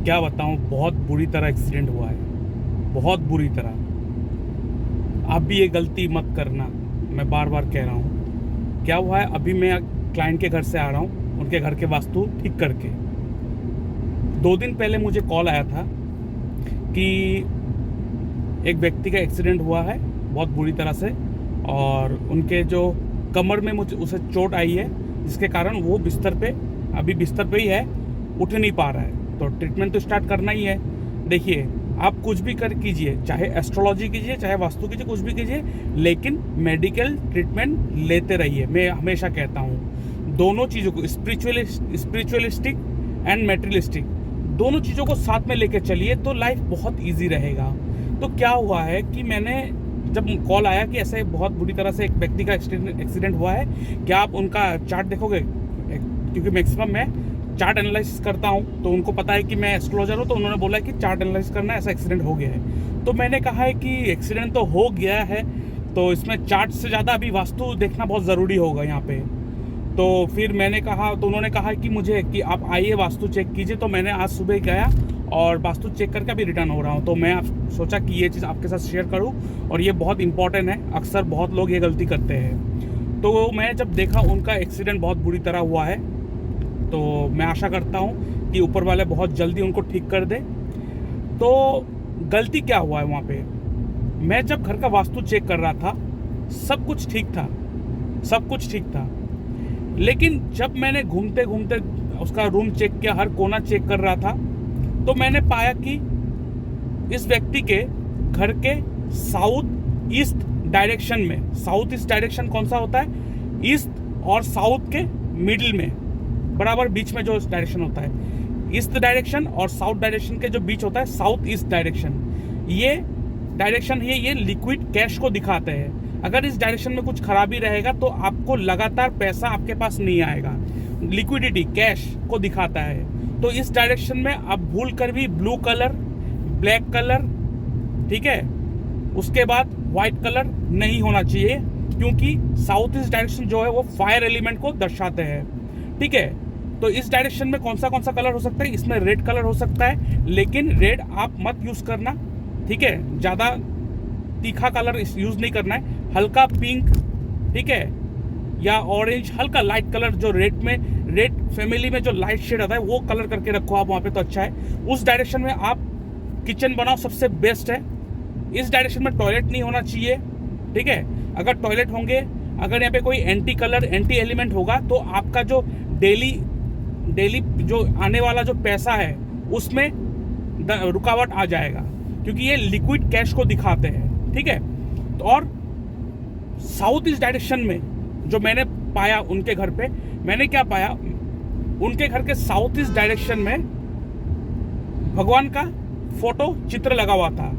क्या बताऊं, बहुत बुरी तरह एक्सीडेंट हुआ है, बहुत बुरी तरह। आप भी ये गलती मत करना, मैं बार बार कह रहा हूँ। क्या हुआ है, अभी मैं क्लाइंट के घर से आ रहा हूँ, उनके घर के वास्तु ठीक करके। 2 दिन पहले मुझे कॉल आया था कि एक व्यक्ति का एक्सीडेंट हुआ है बहुत बुरी तरह से, और उनके जो कमर में मुझे उसे चोट आई है, जिसके कारण वो अभी बिस्तर पे ही है, उठ नहीं पा रहा है। तो ट्रीटमेंट तो स्टार्ट करना ही है। देखिए, आप कुछ भी कर कीजिए, चाहे एस्ट्रोलॉजी कीजिए, चाहे वास्तु कीजिए, कुछ भी कीजिए, लेकिन मेडिकल ट्रीटमेंट लेते रहिए। मैं हमेशा कहता हूँ दोनों चीज़ों को, स्पिरिचुअलिस्टिक एंड मेटेरियलिस्टिक, दोनों चीज़ों को साथ में लेके चलिए तो लाइफ बहुत ईजी रहेगा। तो क्या हुआ है कि मैंने जब कॉल आया कि ऐसे बहुत बुरी तरह से एक व्यक्ति का एक्सीडेंट हुआ है, क्या आप उनका चार्ट देखोगे? क्योंकि मैक्सिमम मैं चार्ट एनालिसिस करता हूं, तो उनको पता है कि मैं एस्ट्रोलॉजर हूं, तो उन्होंने बोला कि चार्ट एनालिसिस करना, ऐसा एक्सीडेंट हो गया है। तो मैंने कहा है कि एक्सीडेंट तो हो गया है, तो इसमें चार्ट से ज़्यादा अभी वास्तु देखना बहुत ज़रूरी होगा यहाँ पे। तो फिर मैंने कहा, तो उन्होंने कहा कि मुझे कि आप आइए वास्तु चेक कीजिए। तो मैंने आज सुबह गया और वास्तु चेक करके अभी रिटर्न हो रहा हूँ। तो मैं सोचा कि ये चीज़ आपके साथ शेयर करूँ, और ये बहुत इंपॉर्टेंट है। अक्सर बहुत लोग ये गलती करते हैं। तो मैं जब देखा उनका एक्सीडेंट बहुत बुरी तरह हुआ है, तो मैं आशा करता हूँ कि ऊपर वाले बहुत जल्दी उनको ठीक कर दे। तो गलती क्या हुआ है वहाँ पे, मैं जब घर का वास्तु चेक कर रहा था, सब कुछ ठीक था, सब कुछ ठीक था। लेकिन जब मैंने घूमते घूमते उसका रूम चेक किया, हर कोना चेक कर रहा था, तो मैंने पाया कि इस व्यक्ति के घर के साउथ ईस्ट डायरेक्शन में, साउथ ईस्ट डायरेक्शन कौन सा होता है, ईस्ट और साउथ के मिडिल में, बराबर बीच में जो डायरेक्शन होता है, ईस्ट डायरेक्शन और साउथ डायरेक्शन के जो बीच होता है, साउथ ईस्ट डायरेक्शन, ये डायरेक्शन ये लिक्विड कैश को दिखाते हैं। अगर इस डायरेक्शन में कुछ खराबी रहेगा तो आपको लगातार पैसा आपके पास नहीं आएगा, लिक्विडिटी कैश को दिखाता है। तो इस डायरेक्शन में आप भूल कर भी ब्लू कलर, ब्लैक कलर, ठीक है, उसके बाद व्हाइट कलर नहीं होना चाहिए, क्योंकि साउथ ईस्ट डायरेक्शन जो है वो फायर एलिमेंट को दर्शाते हैं, ठीक है। तो इस डायरेक्शन में कौन सा कलर हो सकता है, इसमें रेड कलर हो सकता है, लेकिन रेड आप मत यूज करना, ठीक है, ज्यादा तीखा कलर यूज नहीं करना है, हल्का पिंक, ठीक है, या ऑरेंज, हल्का लाइट कलर, जो रेड फैमिली में जो लाइट शेड आता है वो कलर करके रखो आप वहाँ पे, तो अच्छा है। उस डायरेक्शन में आप किचन बनाओ, सबसे बेस्ट है। इस डायरेक्शन में टॉयलेट नहीं होना चाहिए, ठीक है। अगर टॉयलेट होंगे, अगर यहाँ पे कोई एंटी एलिमेंट होगा, तो आपका जो डेली जो आने वाला जो पैसा है उसमें रुकावट आ जाएगा, क्योंकि ये लिक्विड कैश को दिखाते हैं, ठीक है। तो और साउथ ईस्ट डायरेक्शन में जो मैंने पाया उनके घर पे, मैंने क्या पाया, उनके घर के साउथ ईस्ट डायरेक्शन में भगवान का फोटो चित्र लगा हुआ था,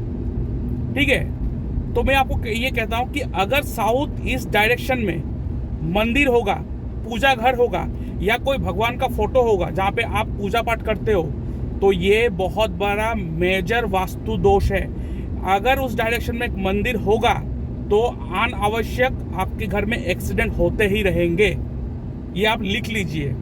ठीक है। तो मैं आपको ये कहता हूं कि अगर साउथ ईस्ट डायरेक्शन में मंदिर होगा, पूजा घर होगा, या कोई भगवान का फोटो होगा जहां पे आप पूजा पाठ करते हो, तो ये बहुत बड़ा मेजर वास्तु दोष है। अगर उस डायरेक्शन में एक मंदिर होगा तो अनावश्यक आपके घर में एक्सीडेंट होते ही रहेंगे, ये आप लिख लीजिए।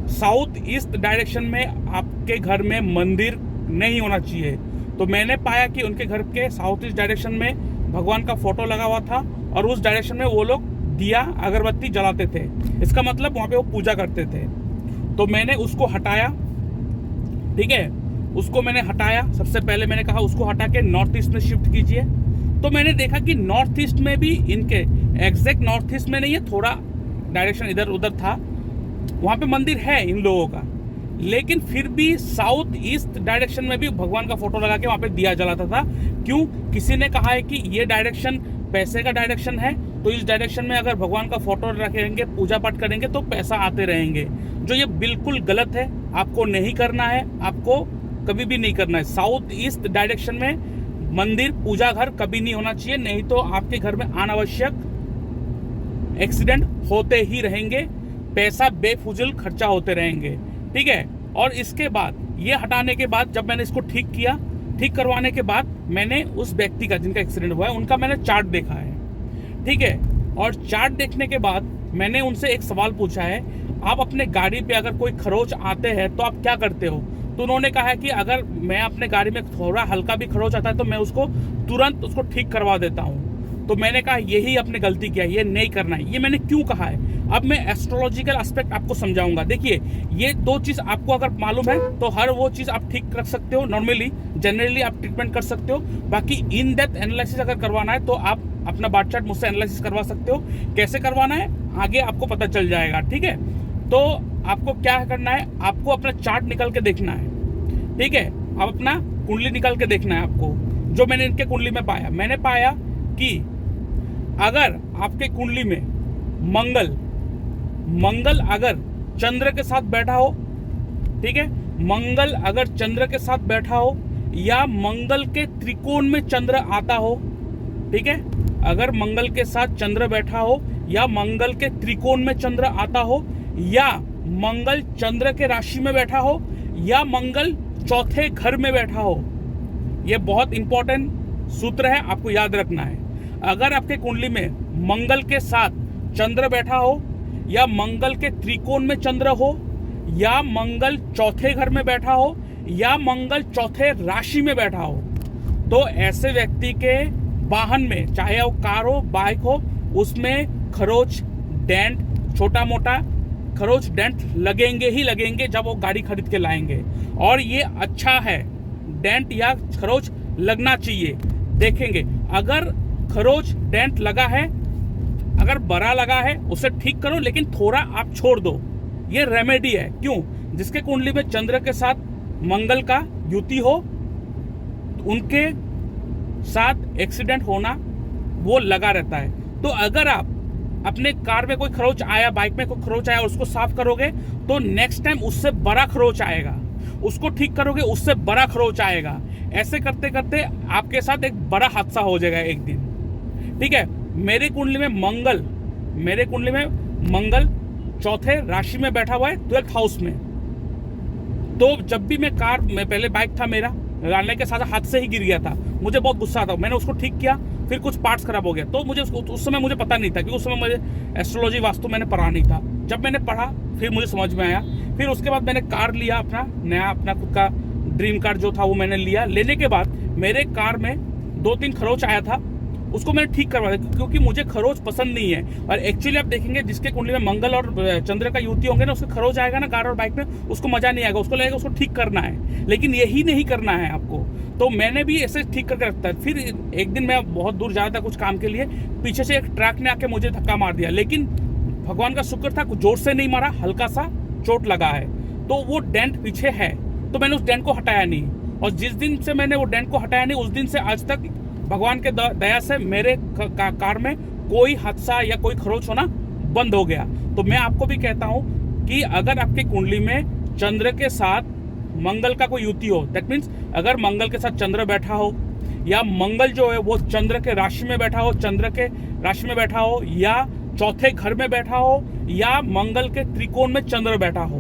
साउथ ईस्ट डायरेक्शन में आपके घर में मंदिर नहीं होना चाहिए। तो मैंने पाया कि उनके घर के साउथ ईस्ट डायरेक्शन में भगवान का फोटो लगा हुआ था, और उस डायरेक्शन में वो लोग दिया अगरबत्ती जलाते थे, इसका मतलब वहाँ पे वो पूजा करते थे। तो मैंने उसको हटाया, ठीक है, उसको मैंने हटाया। सबसे पहले मैंने कहा उसको हटा के नॉर्थ ईस्ट में शिफ्ट कीजिए। तो मैंने देखा कि नॉर्थ ईस्ट में भी, इनके एग्जैक्ट नॉर्थ ईस्ट में नहीं है, थोड़ा डायरेक्शन इधर उधर था, वहाँ पे मंदिर है इन लोगों का, लेकिन फिर भी साउथ ईस्ट डायरेक्शन में भी भगवान का फोटो लगा के वहाँ पे दिया जलाता था। क्यों? किसी ने कहा है कि ये डायरेक्शन पैसे का डायरेक्शन है, तो इस डायरेक्शन में अगर भगवान का फोटो रखेंगे, पूजा पाठ करेंगे, तो पैसा आते रहेंगे, जो ये बिल्कुल गलत है। आपको नहीं करना है, आपको कभी भी नहीं करना है। साउथ ईस्ट डायरेक्शन में मंदिर, पूजा घर कभी नहीं होना चाहिए, नहीं तो आपके घर में अनावश्यक एक्सीडेंट होते ही रहेंगे, पैसा बेफुजूल खर्चा होते रहेंगे, ठीक है। और इसके बाद ये हटाने के बाद, जब मैंने इसको ठीक किया, ठीक करवाने के बाद मैंने उस व्यक्ति का, जिनका एक्सीडेंट हुआ है, उनका मैंने चार्ट देखा है, ठीक है। और चार्ट देखने के बाद मैंने उनसे एक सवाल पूछा है, आप अपने गाड़ी पे अगर कोई खरोच आते हैं तो आप क्या करते हो? तो उन्होंने कहा है कि अगर मैं अपने गाड़ी में थोड़ा हल्का भी खरोच आता है तो मैं उसको तुरंत उसको ठीक करवा देता हूँ। तो मैंने कहा यही अपने गलती किया, ये नहीं करना है। ये मैंने क्यों कहा है, अब मैं एस्ट्रोलॉजिकल एस्पेक्ट आपको समझाऊंगा। देखिए, ये दो चीज़ आपको अगर मालूम है तो हर वो चीज़ आप ठीक रख सकते हो, नॉर्मली जनरली आप ट्रीटमेंट कर सकते हो। बाकी इन डेप्थ एनालिसिस अगर करवाना है तो आप अपना बार्थ चार्ट मुझसे एनालिसिस करवा सकते हो। कैसे करवाना है आगे आपको पता चल जाएगा, ठीक है। तो आपको क्या करना है, आपको अपना चार्ट निकल के देखना है, ठीक है। अब अपना कुंडली निकल के देखना है आपको। जो मैंने इनके कुंडली में पाया, मैंने पाया कि अगर आपके कुंडली में मंगल अगर चंद्र के साथ बैठा हो, ठीक है, मंगल अगर चंद्र के साथ बैठा हो या मंगल के त्रिकोण में चंद्र आता हो, ठीक है, अगर मंगल के साथ चंद्र बैठा हो या मंगल के त्रिकोण में चंद्र आता हो या मंगल चंद्र के राशि में बैठा हो या मंगल चौथे घर में बैठा हो। यह बहुत इंपॉर्टेंट सूत्र है, आपको याद रखना है। अगर आपके कुंडली में मंगल के साथ चंद्र बैठा हो या मंगल के त्रिकोण में चंद्र हो या मंगल चौथे घर में बैठा हो या मंगल चौथे राशि में बैठा हो, तो ऐसे व्यक्ति के वाहन में, चाहे वो कार हो, बाइक हो, उसमें खरोच, डेंट, छोटा मोटा खरोच डेंट लगेंगे ही लगेंगे जब वो गाड़ी खरीद के लाएंगे। और ये अच्छा है, डेंट या खरोच लगना चाहिए। देखेंगे अगर खरोच डेंट लगा है, अगर बड़ा लगा है उसे ठीक करो, लेकिन थोड़ा आप छोड़ दो। ये रेमेडी है। क्यों? जिसके कुंडली में चंद्र के साथ मंगल का युति हो, उनके साथ एक्सीडेंट होना वो लगा रहता है। तो अगर आप अपने कार में कोई खरोच आया, बाइक में कोई खरोच आया, उसको साफ करोगे तो नेक्स्ट टाइम उससे बड़ा खरोच आएगा, उसको ठीक करोगे उससे बड़ा खरोच आएगा। ऐसे करते करते आपके साथ एक बड़ा हादसा हो जाएगा एक दिन, ठीक है। मेरे कुंडली में मंगल चौथे राशि में बैठा हुआ है, 12th हाउस में। तो जब भी मैं पहले बाइक था मेरा, लाने के साथ हाथ से ही गिर गया था, मुझे बहुत गुस्सा आता, मैंने उसको ठीक किया, फिर कुछ पार्ट्स खराब हो गया। तो मुझे उस समय मुझे पता नहीं था, क्योंकि उस समय मुझे एस्ट्रोलॉजी वास्तु मैंने पढ़ा नहीं था। जब मैंने पढ़ा फिर मुझे समझ में आया। फिर उसके बाद मैंने कार लिया, अपना खुद का ड्रीम कार जो था वो मैंने लिया। लेने के बाद मेरे कार में 2-3 खरोच आया था, उसको मैंने ठीक करवा दिया, क्योंकि मुझे खरोच पसंद नहीं है। और एक्चुअली आप देखेंगे जिसके कुंडली में मंगल और चंद्र का युति होंगे ना, उसके खरोच आएगा ना कार और बाइक में, उसको मजा नहीं आएगा, उसको लगेगा उसको ठीक करना है, लेकिन यही नहीं करना है आपको। तो मैंने भी ऐसे ठीक करके रखता है। फिर एक दिन मैं बहुत दूर जा रहा था कुछ काम के लिए, पीछे से एक ट्रक ने आके मुझे धक्का मार दिया, लेकिन भगवान का शुक्र था, कुछ जोर से नहीं मारा, हल्का सा चोट लगा है। तो वो डेंट पीछे है, तो मैंने उस डेंट को हटाया नहीं। और जिस दिन से मैंने वो डेंट को हटाया नहीं, उस दिन से आज तक भगवान के दया से मेरे कार में कोई हादसा या कोई खरोच होना बंद हो गया। तो मैं आपको भी कहता हूं कि अगर आपकी कुंडली में चंद्र के साथ मंगल का कोई युति हो, दैट मीन्स अगर मंगल के साथ चंद्र बैठा हो या मंगल जो है वो चंद्र के राशि में बैठा हो, या चौथे घर में बैठा हो, या मंगल के त्रिकोण में चंद्र बैठा हो,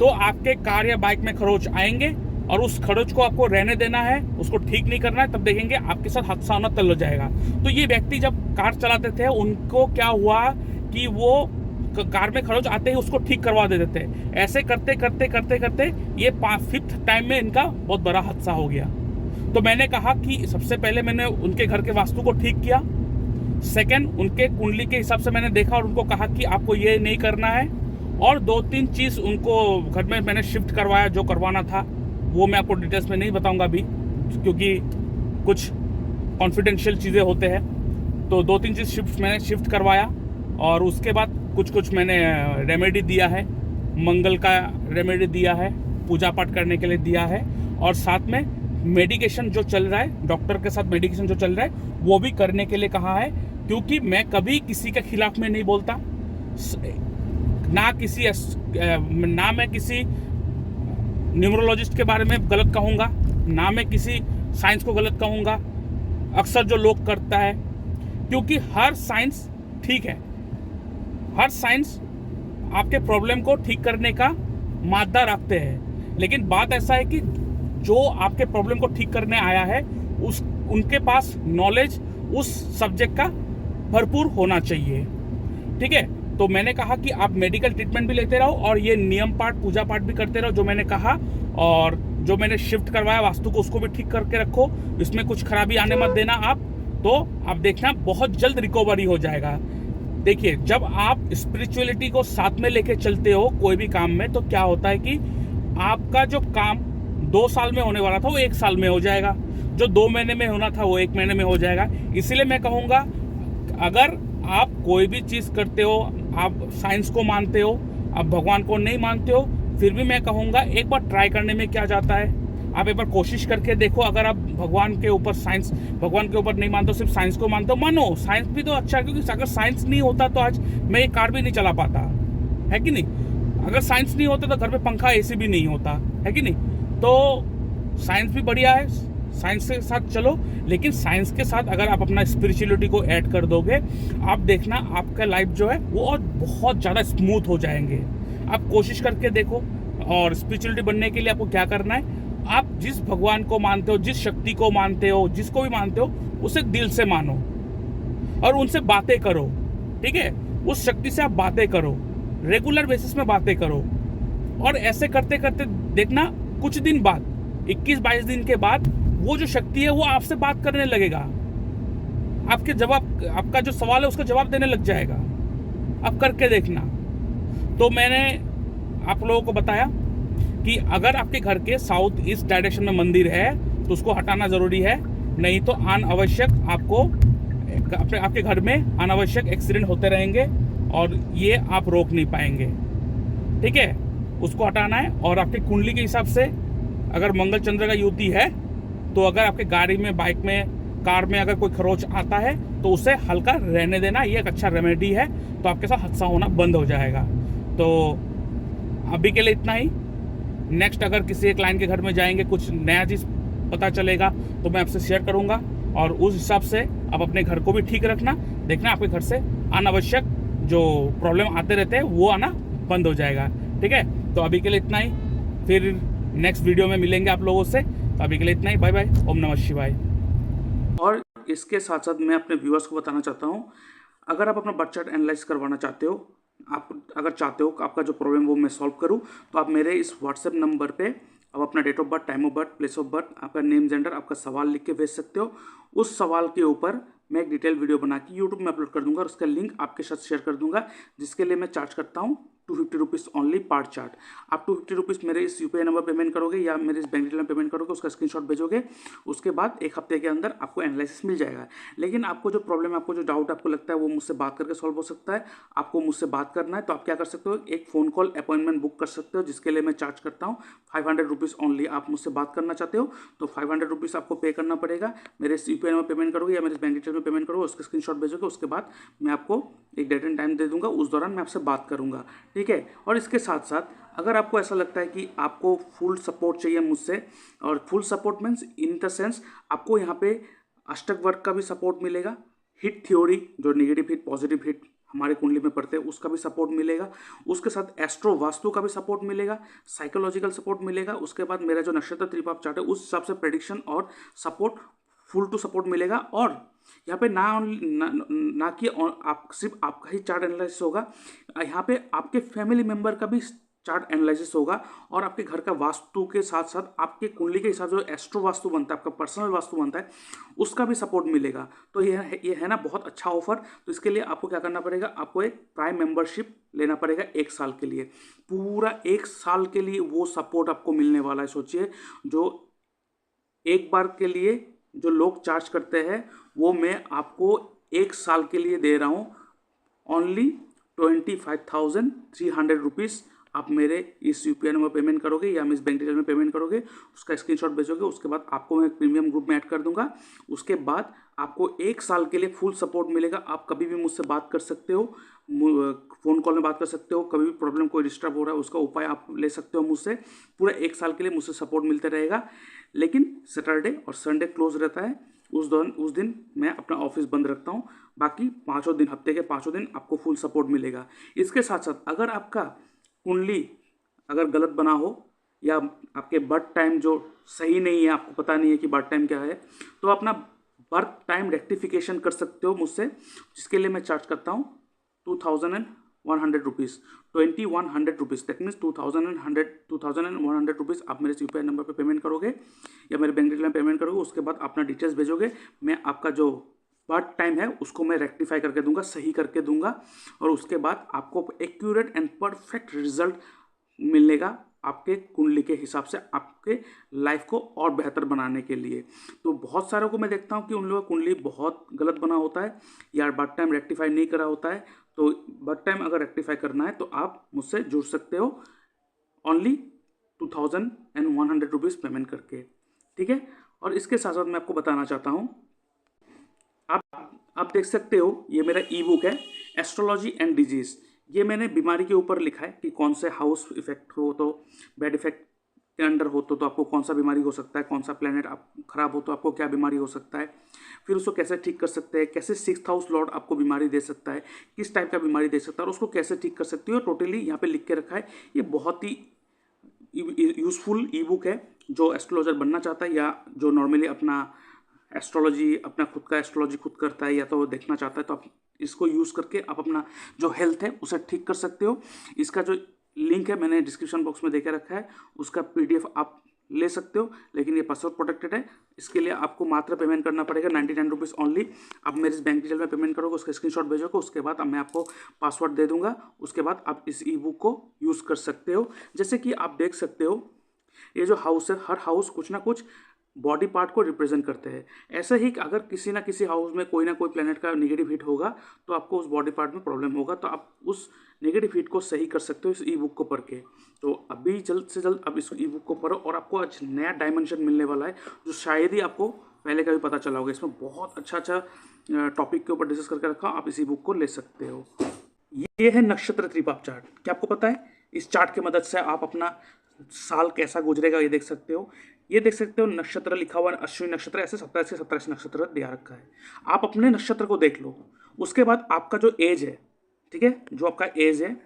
तो आपके कार या बाइक में खरोच आएंगे और उस खरोच को आपको रहने देना है, उसको ठीक नहीं करना है। तब देखेंगे आपके साथ हादसा होना तय हो जाएगा। तो ये व्यक्ति जब कार चलाते थे, उनको क्या हुआ कि वो कार में खरोच आते ही उसको ठीक करवा देते थे। ऐसे करते करते ये 5th टाइम में इनका बहुत बड़ा हादसा हो गया। तो मैंने कहा कि सबसे पहले मैंने उनके घर के वास्तु को ठीक किया, सेकंड उनके कुंडली के हिसाब से मैंने देखा और उनको कहा कि आपको ये नहीं करना है, और 2-3 चीज़ उनको घर में मैंने शिफ्ट करवाया जो करवाना था। वो मैं आपको डिटेल्स में नहीं बताऊंगा अभी, क्योंकि कुछ कॉन्फिडेंशियल चीज़ें होते हैं। तो 2-3 चीज़ मैंने शिफ्ट करवाया, और उसके बाद कुछ मैंने रेमेडी दिया है, मंगल का रेमेडी दिया है, पूजा पाठ करने के लिए दिया है, और साथ में मेडिकेशन जो चल रहा है, डॉक्टर के साथ मेडिकेशन जो चल रहा है वो भी करने के लिए कहा है। क्योंकि मैं कभी किसी के खिलाफ में नहीं बोलता, ना मैं किसी न्यूमरोलॉजिस्ट के बारे में गलत कहूँगा, ना मैं किसी साइंस को गलत कहूँगा, अक्सर जो लोग करता है, क्योंकि हर साइंस ठीक है, हर साइंस आपके प्रॉब्लम को ठीक करने का मादा रखते हैं। लेकिन बात ऐसा है कि जो आपके प्रॉब्लम को ठीक करने आया है, उनके पास नॉलेज उस सब्जेक्ट का भरपूर होना चाहिए, ठीक है। तो मैंने कहा कि आप मेडिकल ट्रीटमेंट भी लेते रहो और ये नियम पाठ पूजा पाठ भी करते रहो जो मैंने कहा, और जो मैंने शिफ्ट करवाया वास्तु को उसको भी ठीक करके रखो, इसमें कुछ खराबी आने मत देना आप। तो आप देखना बहुत जल्द रिकवरी हो जाएगा। देखिए, जब आप स्पिरिचुअलिटी को साथ में लेके चलते हो कोई भी काम में, तो क्या होता है कि आपका जो काम 2 साल में होने वाला था वो 1 साल में हो जाएगा, जो 2 महीने में होना था वो 1 महीने में हो जाएगा। इसीलिए मैं कहूँगा, अगर आप कोई भी चीज़ करते हो, आप साइंस को मानते हो, आप भगवान को नहीं मानते हो, फिर भी मैं कहूँगा एक बार ट्राई करने में क्या जाता है। आप एक बार कोशिश करके देखो। अगर आप भगवान के ऊपर भगवान के ऊपर नहीं मानते हो, सिर्फ साइंस को मानते हो, मानो साइंस भी तो अच्छा है, क्योंकि अगर साइंस नहीं होता तो आज मैं ये कार भी नहीं चला पाता, है कि नहीं। अगर साइंस नहीं होता तो घर पे पंखा एसी भी नहीं होता, है कि नहीं। तो साइंस भी बढ़िया है, साइंस के साथ चलो, लेकिन साइंस के साथ अगर आप अपना स्पिरिचुअलिटी को ऐड कर दोगे, आप देखना आपका लाइफ जो है वो और बहुत ज़्यादा स्मूथ हो जाएंगे। आप कोशिश करके देखो। और स्पिरिचुअलिटी बनने के लिए आपको क्या करना है, आप जिस भगवान को मानते हो, जिस शक्ति को मानते हो, जिसको भी मानते हो, उसे दिल से मानो और उनसे बातें करो, ठीक है। उस शक्ति से आप बातें करो, रेगुलर बेसिस में बातें करो, और ऐसे करते करते देखना कुछ दिन बाद, 21-22 दिन के बाद, वो जो शक्ति है वो आपसे बात करने लगेगा। आपका जो सवाल है उसका जवाब देने लग जाएगा। आप करके देखना। तो मैंने आप लोगों को बताया कि अगर आपके घर के साउथ ईस्ट डायरेक्शन में मंदिर है तो उसको हटाना ज़रूरी है, नहीं तो अनावश्यक आपके घर में अनावश्यक एक्सीडेंट होते रहेंगे और ये आप रोक नहीं पाएंगे, ठीक है। उसको हटाना है। और आपकी कुंडली के हिसाब से अगर मंगल चंद्र का युति है तो अगर आपके गाड़ी में, बाइक में, कार में अगर कोई खरोच आता है तो उसे हल्का रहने देना, ये एक अच्छा रेमेडी है। तो आपके साथ हादसा होना बंद हो जाएगा। तो अभी के लिए इतना ही। नेक्स्ट अगर किसी क्लाइंट के घर में जाएंगे, कुछ नया चीज़ पता चलेगा तो मैं आपसे शेयर करूंगा, और उस हिसाब से आप अपने घर को भी ठीक रखना। देखना आपके घर से अनावश्यक जो प्रॉब्लम आते रहते हैं वो आना बंद हो जाएगा, ठीक है। तो अभी के लिए इतना ही, फिर नेक्स्ट वीडियो में मिलेंगे आप लोगों से। तो अभी के लिए इतना ही, बाय बाय, ओम नमः शिवाय। और इसके साथ साथ मैं अपने व्यूअर्स को बताना चाहता हूँ, अगर आप अपना बर्थ चार्ट एनालाइज करवाना चाहते हो, आप अगर चाहते हो कि आपका जो प्रॉब्लम वो मैं सॉल्व करूँ, तो आप मेरे इस व्हाट्सएप नंबर पे आप अपना date of birth, time of birth, place of birth, आपका नेम, जेंडर, आपका सवाल लिख के भेज सकते हो। उस सवाल के ऊपर मैं एक डिटेल वीडियो बना के यूट्यूब में अपलोड कर दूंगा और उसका लिंक आपके साथ शेयर कर दूंगा, जिसके लिए मैं चार्ज करता हूँ 250 रुपीज़ ओनली पर चार्ट। आप 250 रुपीज़ मेरे इस यूपीआई नंबर पेमेंट करोगे या मेरे इस बैंक डिटेल में पेमेंट करोगे, उसका स्क्रीनशॉट भेजोगे, उसके बाद 1 हफ्ते के अंदर आपको एनालिसिस मिल जाएगा। लेकिन आपको जो प्रॉब्लम है, आपको जो डाउट आपको लगता है, वो मुझसे बात करके सॉल्व हो सकता है। आपको मुझसे बात करना है तो आप क्या कर सकते हो, एक फ़ोन कॉल अपॉइंटमेंट बुक कर सकते हो, जिसके लिए मैं चार्ज करता हूँ 500 रुपीज़ ओनली। आप मुझसे बात करना चाहते हो तो 500 रुपीज़ आपको पे करना पड़ेगा। मेरे इस यूपीआई नंबर पेमेंट करोगे या मेरे बैंक डिटेल में पेमेंट करोगे, उसका स्क्रीनशॉट भेजोगे, उसके बाद मैं आपको एक डेट एंड टाइम दे दूंगा, उस दौरान मैं आपसे बात करूंगा, ठीक है। और इसके साथ साथ अगर आपको ऐसा लगता है कि आपको फुल सपोर्ट चाहिए मुझसे, और full support means in the sense आपको यहाँ पे अष्टक वर्क का भी सपोर्ट मिलेगा, हिट थ्योरी जो नेगेटिव हिट पॉजिटिव हिट हमारे कुंडली में पड़ते हैं उसका भी सपोर्ट मिलेगा, उसके साथ एस्ट्रो वास्तु का भी सपोर्ट मिलेगा, साइकोलॉजिकल सपोर्ट मिलेगा, उसके बाद मेरा जो नक्षत्र त्रिपाप चार्ट है उस हिसाब से प्रेडिक्शन और सपोर्ट, फुल टू सपोर्ट मिलेगा। और यहाँ पे ना कि आप सिर्फ आपका ही चार्ट एनालिसिस होगा, यहाँ पे आपके फैमिली मेंबर का भी चार्ट एनालिसिस होगा, और आपके घर का वास्तु के साथ साथ आपके कुंडली के हिसाब से जो एस्ट्रो वास्तु बनता है, आपका पर्सनल वास्तु बनता है, उसका भी सपोर्ट मिलेगा। तो ये है ना बहुत अच्छा ऑफर। तो इसके लिए आपको क्या करना पड़ेगा, आपको एक प्राइम मेंबरशिप लेना पड़ेगा 1 साल के लिए। पूरा 1 साल के लिए वो सपोर्ट आपको मिलने वाला है। सोचिए, जो एक बार के लिए जो लोग चार्ज करते हैं वो मैं आपको 1 साल के लिए दे रहा हूँ ओनली 25,300 रुपीज़। आप मेरे इस यूपीआई नंबर पेमेंट करोगे या इस बैंक डिटेल में पेमेंट करोगे, उसका स्क्रीनशॉट भेजोगे, उसके बाद आपको मैं प्रीमियम ग्रुप में ऐड कर दूंगा। उसके बाद आपको 1 साल के लिए फुल सपोर्ट मिलेगा। आप कभी भी मुझसे बात कर सकते हो, फ़ोन कॉल में बात कर सकते हो, कभी भी प्रॉब्लम कोई डिस्टर्ब हो रहा है उसका उपाय आप ले सकते हो मुझसे। पूरा 1 साल के लिए मुझसे सपोर्ट मिलता रहेगा। लेकिन सैटरडे और संडे क्लोज रहता है, उस दिन मैं अपना ऑफिस बंद रखता हूँ। बाकी 5 दिन, हफ्ते के 5 दिन आपको फुल सपोर्ट मिलेगा। इसके साथ साथ अगर आपका कुंडली अगर गलत बना हो या आपके बर्थ टाइम जो सही नहीं है, आपको पता नहीं है कि बर्थ टाइम क्या है, तो अपना बर्थ टाइम रेक्टिफिकेशन कर सकते हो मुझसे, जिसके लिए मैं चार्ज करता हूँ ₹2100, 2100 दैट मीन्स 2100 रुपीज़ आप मेरे यूपीआई नंबर पे पेमेंट करोगे या मेरे बैंक डिटेल में पेमेंट करोगे। उसके बाद अपना डिटेल्स भेजोगे, मैं आपका जो बर्थ टाइम है उसको मैं रेक्टिफाई करके दूंगा, सही करके दूंगा, और उसके बाद आपको एक्यूरेट एंड परफेक्ट रिजल्ट मिलेगा आपके कुंडली के हिसाब से, आपके लाइफ को और बेहतर बनाने के लिए। तो बहुत सारों को मैं देखता हूँ कि उन लोगों का कुंडली बहुत गलत बना होता है या बर्थ टाइम रेक्टिफाई नहीं करा होता है। तो बर्थ टाइम अगर रेक्टिफाई करना है तो आप मुझसे जुड़ सकते हो ओनली 2100 रुपीज़ पेमेंट करके, ठीक है। और इसके साथ साथ मैं आपको बताना चाहता हूँ, आप देख सकते हो ये मेरा ई बुक है एस्ट्रोलॉजी एंड डिजीज़। ये मैंने बीमारी के ऊपर लिखा है कि कौन से हाउस इफेक्ट हो तो बैड इफेक्ट के अंडर हो तो आपको कौन सा बीमारी हो सकता है, कौन सा प्लेनेट आप खराब हो तो आपको क्या बीमारी हो सकता है, फिर उसको कैसे ठीक कर सकते हैं, कैसे 6th हाउस लॉर्ड आपको बीमारी दे सकता है, किस टाइप का बीमारी दे सकता है और उसको कैसे ठीक कर सकते हो, टोटली यहाँ पे लिख के रखा है। ये बहुत ही यूज़फुल ई बुक है जो एस्ट्रोलॉजर बनना चाहता है या जो नॉर्मली अपना एस्ट्रोलॉजी, अपना खुद का एस्ट्रोलॉजी खुद करता है या तो देखना चाहता है, तो आप इसको यूज़ करके आप अपना जो हेल्थ है उसे ठीक कर सकते हो। इसका जो लिंक है मैंने डिस्क्रिप्शन बॉक्स में देके रखा है, उसका PDF आप ले सकते हो, लेकिन ये पासवर्ड प्रोटेक्टेड है। इसके लिए आपको मात्र पेमेंट करना पड़ेगा 99 रुपीज़ ओनली। आप मेरे बैंक डिटेल में पेमेंट करोगे, उसका स्क्रीनशॉट भेजोगे, उसके बाद मैं आपको पासवर्ड दे दूंगा, उसके बाद आप इस ई बुक को यूज़ कर सकते हो। जैसे कि आप देख सकते हो ये जो हाउस है, हर हाउस कुछ ना कुछ बॉडी पार्ट को रिप्रेजेंट करते हैं। ऐसे ही अगर किसी ना किसी हाउस में कोई ना कोई प्लेनेट का नेगेटिव हिट होगा तो आपको उस बॉडी पार्ट में प्रॉब्लम होगा, तो आप उस नेगेटिव हिट को सही कर सकते हो इस ई बुक को पढ़ के। तो अभी जल्द से जल्द अब इस ई बुक को पढ़ो और आपको आज नया डायमेंशन मिलने वाला है जो शायद ही आपको पहले का भी पता चला होगा। इसमें बहुत अच्छा टॉपिक के ऊपर डिस्कस करके रखा, आप इसी बुक को ले सकते हो। ये है नक्षत्र त्रिपाप चार्ट। क्या आपको पता है इस चार्ट की मदद से आप अपना साल कैसा गुजरेगा ये देख सकते हो। ये देख सकते हो नक्षत्र लिखा हुआ, अश्विनी नक्षत्र, ऐसे 27 से 27 नक्षत्र दिया रखा है। आप अपने नक्षत्र को देख लो, उसके बाद आपका जो एज है, ठीक है, जो आपका एज है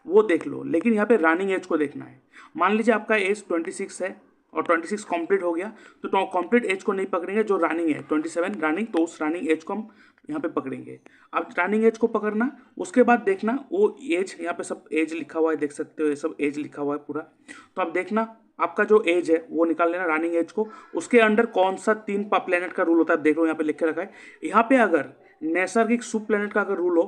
वो देख लो, लेकिन यहाँ पे रनिंग एज को देखना है। मान लीजिए आपका एज 26 है और 26 कंप्लीट हो गया तो कंप्लीट एज को नहीं पकड़ेंगे, जो रनिंग है 27 रनिंग, तो उस रनिंग एज को हम यहाँ पे पकड़ेंगे। अब रनिंग एज को पकड़ना, उसके बाद देखना वो एज, यहाँ पे सब एज लिखा हुआ है, देख सकते हो ये सब एज लिखा हुआ है पूरा। तो अब देखना आपका जो एज है वो निकाल लेना रनिंग एज को, उसके अंडर कौन सा 3 प्लेनेट का रूल होता है देख लो, यहाँ पे लिख के रखा है। यहाँ पे अगर नैसर्गिक शुभ प्लेनेट का अगर रूल हो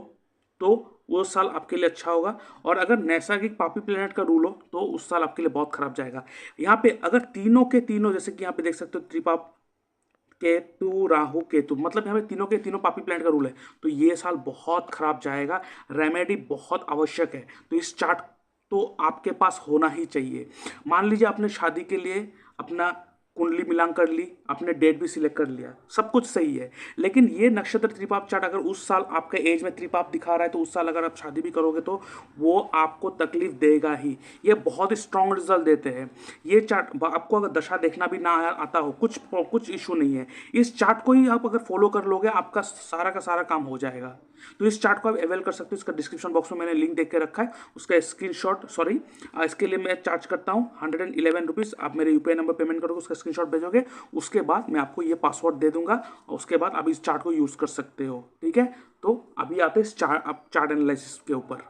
तो वो साल आपके लिए अच्छा होगा, और अगर नैसर्गिक पापी प्लेनेट का रूल हो तो उस साल आपके लिए बहुत खराब जाएगा। यहाँ पे अगर तीनों के तीनों, जैसे कि यहाँ पे देख सकते हो त्रिपाप, केतु, राहु, केतु, मतलब यहाँ पे तीनों के तीनों पापी प्लेनेट का रूल है, तो ये साल बहुत खराब जाएगा। रेमेडी बहुत आवश्यक है, तो इस चार्ट तो आपके पास होना ही चाहिए। मान लीजिए आपने शादी के लिए अपना कुंडली मिलान कर ली, आपने डेट भी सिलेक्ट कर लिया, सब कुछ सही है, लेकिन ये नक्षत्र त्रिपाप चार्ट अगर उस साल आपके एज में त्रिपाप दिखा रहा है तो उस साल अगर आप शादी भी करोगे तो वो आपको तकलीफ देगा ही। ये बहुत स्ट्रॉन्ग रिजल्ट देते हैं ये चार्ट। आपको अगर दशा देखना भी ना आता हो, कुछ इशू नहीं है, इस चार्ट को ही आप अगर फॉलो कर लोगे आपका सारा का सारा काम हो जाएगा। तो इस चार्ट को आप अवेल कर सकते हो, इसका डिस्क्रिप्शन बॉक्स में मैंने लिंक देख के रखा है, उसका स्क्रीनशॉट, सॉरी इसके लिए मैं चार्ज करता हूँ 111 रुपीज़। आप मेरे यूपीआई नंबर पेमेंट करोगे, उसका स्क्रीनशॉट भेजोगे, उसके बाद मैं आपको ये पासवर्ड दे दूंगा और उसके बाद आप इस चार्ट को यूज़ कर सकते हो, ठीक है। तो अभी आते हैं चार्ट एनालिसिस के ऊपर।